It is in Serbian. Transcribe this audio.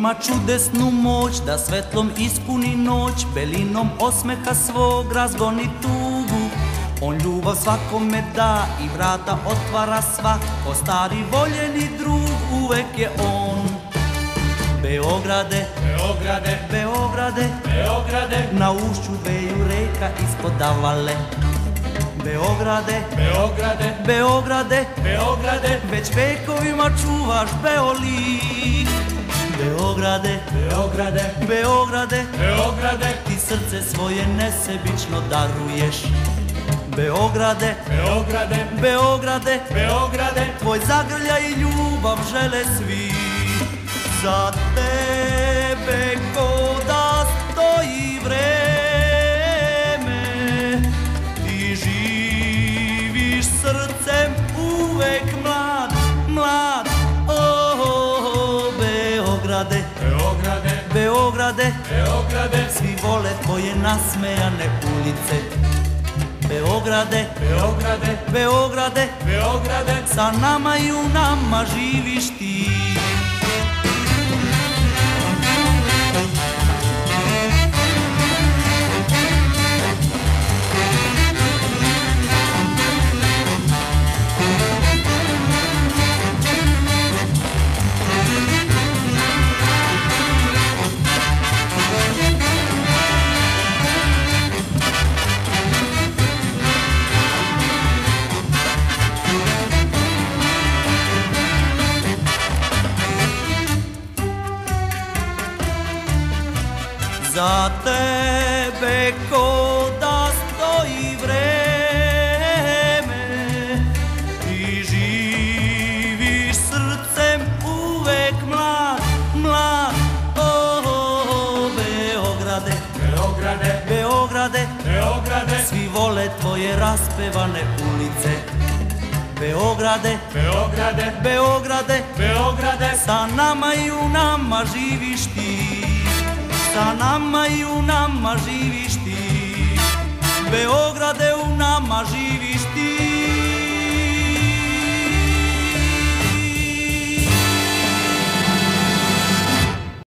ima čudesnu moć da svetlom ispuni noć, belinom osmeha svog razgoni tugu. On ljubav svakome da i vrata otvara svako, stari voljeni drug uvek je on. Beograde, Beograde, Beograde, Beograde, na ušću dveju reka ispod Davale. Beograde, Beograde, Beograde, Beograde, već vekovima čuvaš Beolik. Beograde, Beograde, Beograde, Beograde, ti srce svoje nesebično daruješ. Beograde, Beograde, Beograde, Beograde, tvoj zagrljaj i ljubav žele svi. Za tebe ko da stoji vreme, ti živiš srcem uvek mlad, mlad. Beograde, Beograde, Beograde, Beograde, svi vole tvoje nasmejane ulice. Beograde, Beograde, Beograde, Beograde, sa nama i u nama živiš ti. Za tebe ko da stoji vreme, ti živiš srcem uvek mlad, mlad. Beograde, Beograde, Beograde, Beograde, svi vole tvoje raspevane ulice. Beograde, Beograde, Beograde, Beograde, sa nama i u nama živiš ti. Sa nama i u nama živiš ti. Beograde, u nama živiš ti.